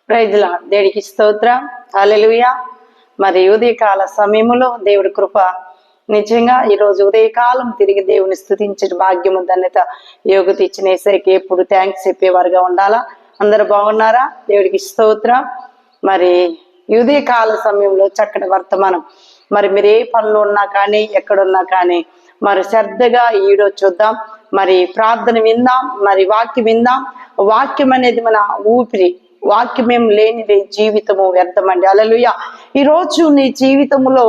Praise lord. దేవుడికి స్తోత్రం. హల్లెలూయా. మరి ఉదయకాల సమయంలో దేవుడి కృప నిజంగా ఈరోజు ఉదయకాలం తిరిగి దేవుని స్తుతించిన భాగ్యము ధన్యత యోగ్యత ఇచ్చిన యేసయ్యకి ఎప్పుడు థ్యాంక్స్ చెప్పేవారుగా ఉండాలా. అందరూ బాగున్నారా? దేవుడికి స్తోత్రం. మరి ఉదయకాల సమయంలో చక్కటి వర్తమానం. మరి మీరు ఏ పనులు ఉన్నా కానీ ఎక్కడున్నా కానీ మరి శ్రద్ధగా ఈడో చూద్దాం. మరి ప్రార్థన విందాం, మరి వాక్యం విందాం. వాక్యం అనేది మన ఊపిరి. వాక్యమేం లేనిదే జీవితము వ్యర్థమండి. హల్లెలూయా. ఈరోజు నీ జీవితంలో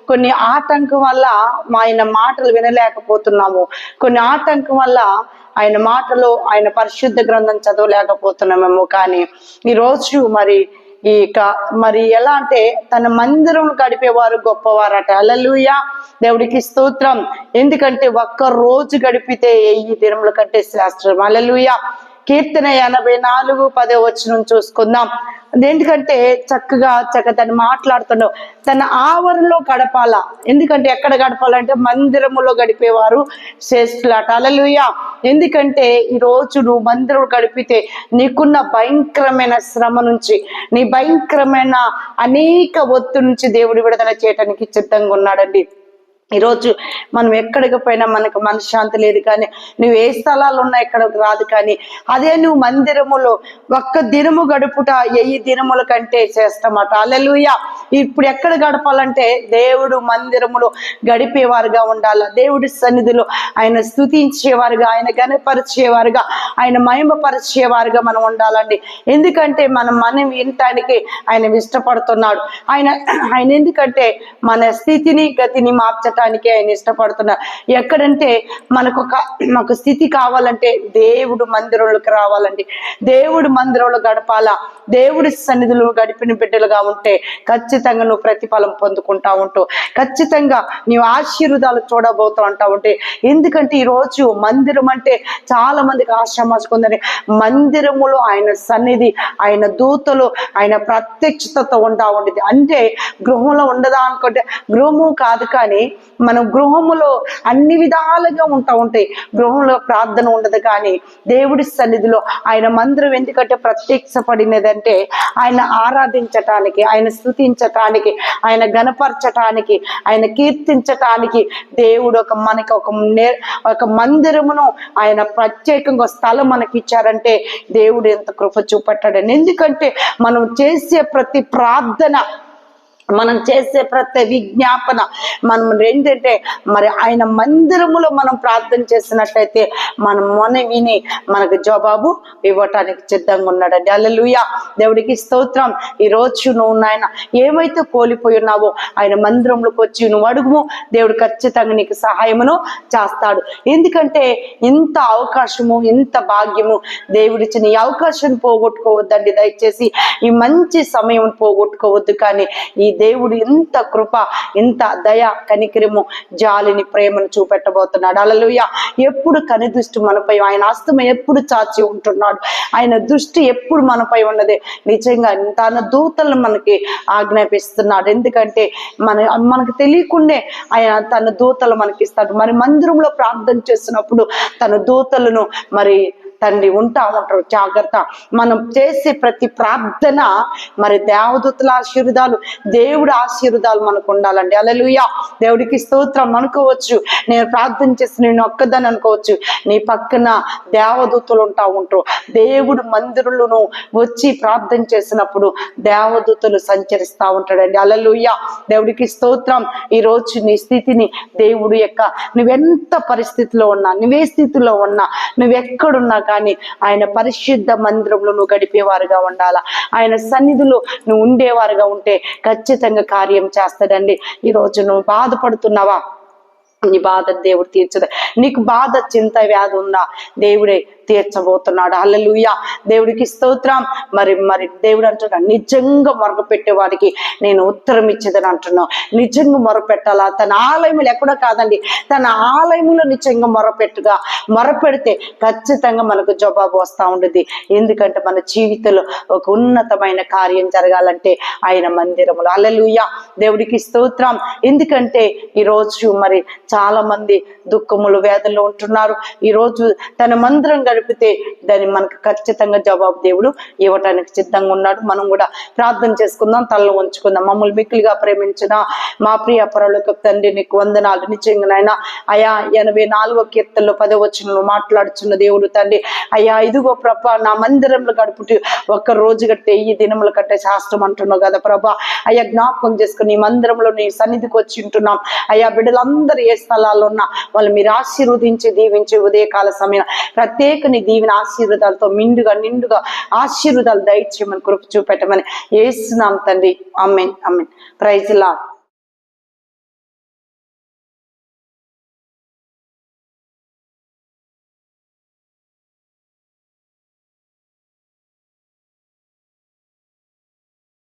కొన్ని ఆటంకం వల్ల ఆయన మాటలు వినలేకపోతున్నాము. కొన్ని ఆటంకం వల్ల ఆయన మాటలు, ఆయన పరిశుద్ధ గ్రంథం చదవలేకపోతున్నామేమో. కానీ ఈరోజు మరి ఎలా అంటే తన మందిరం గడిపేవారు గొప్పవారట. హల్లెలూయా. దేవుడికి స్తోత్రం. ఎందుకంటే ఒక్క రోజు గడిపితే 1000 దినముల కంటే శ్రేష్టం. హల్లెలూయా. కీర్తన 84:10 చూసుకుందాం. ఎందుకంటే చక్కగా మాట్లాడుతున్నావు. తన ఆవరణలో గడపాలా. ఎందుకంటే ఎక్కడ గడపాలంటే మందిరములో గడిపేవారు శ్రేష్ఠులట. హల్లెలూయా. ఎందుకంటే ఈరోజు నువ్వు మందిరం గడిపితే నీకున్న భయంకరమైన శ్రమ నుంచి, నీ భయంకరమైన అనేక ఒత్తిడి నుంచి దేవుడు విడుదల చేయడానికి సిద్ధంగా ఉన్నాడండి. ఈరోజు మనం ఎక్కడికి పోయినా మనకు మనశ్శాంతి లేదు. కానీ నువ్వు ఏ స్థలాలు ఉన్నా ఎక్కడికి రాదు. కానీ అదే నువ్వు మందిరములో ఒక్క దినము గడుపుట 1000 దినముల కంటే చేస్తామట. హల్లెలూయా. ఇప్పుడు ఎక్కడ గడపాలంటే దేవుడు మందిరములో గడిపేవారుగా ఉండాలి. దేవుడి సన్నిధిలో ఆయన స్తుతించేవారుగా, ఆయన ఘనపరిచేవారుగా, ఆయన మహిమపరిచేవారుగా మనం ఉండాలండి. ఎందుకంటే మనం వినటానికి ఆయన ఇష్టపడుతున్నాడు. ఆయన ఎందుకంటే మన స్థితిని గతిని మార్చటానికి ఆయన ఇష్టపడుతున్నారు. ఎక్కడంటే మాకు స్థితి కావాలంటే దేవుడు మందిరంలోకి రావాలండి. దేవుడు మందిరంలో గడపాలా. దేవుడి సన్నిధిలో గడిపిన బిడ్డలుగా ఉంటే ఖచ్చితంగా నువ్వు ప్రతిఫలం పొందుకుంటా ఉంటావు. ఖచ్చితంగా నీవు ఆశీర్వాదాలు చూడబోతూ ఉంటా ఉంటే. ఎందుకంటే ఈరోజు మందిరం అంటే చాలా మందికి ఆశామాసుకుందని. మందిరములో ఆయన సన్నిధి, ఆయన దూతలు, ఆయన ప్రత్యక్షతతో ఉంటా ఉండేది. అంటే గృహంలో ఉండదా అనుకుంటే గృహము కాదు. కానీ మనం గృహములో అన్ని విధాలుగా ఉంటాయి. గృహంలో ప్రార్థన ఉండదు. కానీ దేవుడి సన్నిధిలో ఆయన మందిరం ఎందుకంటే ప్రత్యక్షపడినదంటే ఆయన ఆరాధించటానికి, ఆయన స్తుతించటానికి, ఆయన గణపరచటానికి, ఆయన కీర్తించటానికి దేవుడు మనకి ఒక మందిరమును ఆయన ప్రత్యేకంగా స్థలం మనకి ఇచ్చారంటే దేవుడు ఎంత కృప చూపట్టాడని. ఎందుకంటే మనం చేసే ప్రతి ప్రార్థన, మనం చేసే ప్రతి విజ్ఞాపన మనం ఏంటంటే మరి ఆయన మందిరములో మనం ప్రార్థన చేసినట్లయితే మనం విని మనకు జవాబు ఇవ్వటానికి సిద్ధంగా ఉన్నాడండి. హల్లెలూయా. దేవుడికి స్తోత్రం. ఈరోజు నువ్వు నాయన ఏమైతే కోల్పోయి ఉన్నావో ఆయన మందిరంలోకి వచ్చి నువ్వు అడుగుము, దేవుడు ఖచ్చితంగా నీకు సహాయమును చేస్తాడు. ఎందుకంటే ఇంత అవకాశము, ఇంత భాగ్యము దేవుడిచ్చిన ఈ అవకాశాన్ని పోగొట్టుకోవద్దండి. దయచేసి ఈ మంచి సమయం పోగొట్టుకోవద్దు. కానీ ఈ దేవుడు ఇంత కృప, ఇంత దయ, కనికరము, జాలిని, ప్రేమను చూపెట్టబోతున్నాడు. హల్లెలూయా. ఎప్పుడు కని దృష్టి మనపై, ఆయన హస్తం ఎప్పుడు చాచి ఉంటున్నాడు. ఆయన దృష్టి ఎప్పుడు మనపై ఉన్నది. నిజంగా తన దూతలను మనకి ఆజ్ఞాపిస్తున్నాడు. ఎందుకంటే మనకు తెలియకుండే ఆయన తన దూతలు మనకి ఇస్తాడు. మరి మందిరంలో ప్రార్థన చేస్తున్నప్పుడు తన దూతలను మరి తండ్రి ఉంటారు. జాగ్రత్త. మనం చేసే ప్రతి ప్రార్థన మరి దేవదూతల ఆశీర్వాదాలు, దేవుడి ఆశీర్వాదాలు మనకు ఉండాలండి. హల్లెలూయా. దేవుడికి స్తోత్రం. అనుకోవచ్చు నేను ప్రార్థన చేసి నేను ఒక్కదాన్ని అనుకోవచ్చు. నీ పక్కన దేవదూతలు ఉంటారు. దేవుడు మందిరంలో వచ్చి ప్రార్థన చేసినప్పుడు దేవదూతలు సంచరిస్తూ ఉంటాడండి. హల్లెలూయా. దేవుడికి స్తోత్రం. ఈరోజు నీ స్థితిని దేవుడు నువ్వెంత పరిస్థితిలో ఉన్నా, నువ్వే స్థితిలో ఉన్నా, నువ్వెక్కడున్నా కానీ ఆయన పరిశుద్ధ మందిరంలో నువ్వు గడిపేవారుగా ఉండాలా. ఆయన సన్నిధిలో నువ్వు ఉండేవారుగా ఉంటే ఖచ్చితంగా కార్యం చేస్తాడండి. ఈరోజు నువ్వు బాధపడుతున్నావా? నీ బాధ దేవుడు తీర్చదు. నీకు బాధ, చింత, వ్యాధి ఉందా? దేవుడే తీర్చబోతున్నాడు. హల్లెలూయా. దేవుడికి స్తోత్రం. మరి దేవుడు అంటున్నాడు, నిజంగా మొరపెట్టే వాడికి నేను ఉత్తరం ఇచ్చేదని అంటున్నావు. నిజంగా మొరపెట్టాలా? తన ఆలయములు ఎక్కడో కాదండి, తన ఆలయములో నిజంగా మొరపెడితే ఖచ్చితంగా మనకు జవాబు వస్తూ ఉండదు. ఎందుకంటే మన జీవితంలో ఒక ఉన్నతమైన కార్యం జరగాలంటే ఆయన మందిరములు. హల్లెలూయా. దేవుడికి స్తోత్రం. ఎందుకంటే ఈరోజు మరి చాలా మంది దుఃఖములు, వేదనలు ఉంటున్నారు. ఈరోజు తన మందిరం గడిపితే దాన్ని మనకు ఖచ్చితంగా జవాబు దేవుడు ఇవ్వటానికి సిద్ధంగా ఉన్నాడు. మనం కూడా ప్రార్థన చేసుకుందాం, తలలో ఉంచుకుందాం. మమ్మల్ని మిక్కిలిగా ప్రేమించిన మా ప్రియ పరలోకపు తండ్రి నీకు వందనాలు. నిజంగా నాయన అయా 84వ కీర్తనలో 10వ వచనంలో మాట్లాడుచున్న దేవుడు తండ్రి, అయ్యా ఇదిగో ప్రభా నా మందిరంలో గడుపుతూ ఒక్క రోజు కంటే ఈ దినముల కంటే శాస్త్రం అంటున్నావు కదా ప్రభా. అయ్యా జ్ఞాపకం చేసుకుని నీ మందిరంలో నీ సన్నిధికి వచ్చి ఉంటున్నాం. అయ్యా బిడ్డలందరూ ఏ స్థలాల్లో ఉన్నా వాళ్ళు మీరు ఆశీర్వదించి దీవించి ఉదయకాల సమయం ప్రత్యేక నీ దీవెన ఆశీర్వాదాలతో నిండుగా ఆశీర్వాదాలు దయచేయమని కృప చూపెట్టమని యేసునామమున తండ్రి. Amen amen. Praise the lord.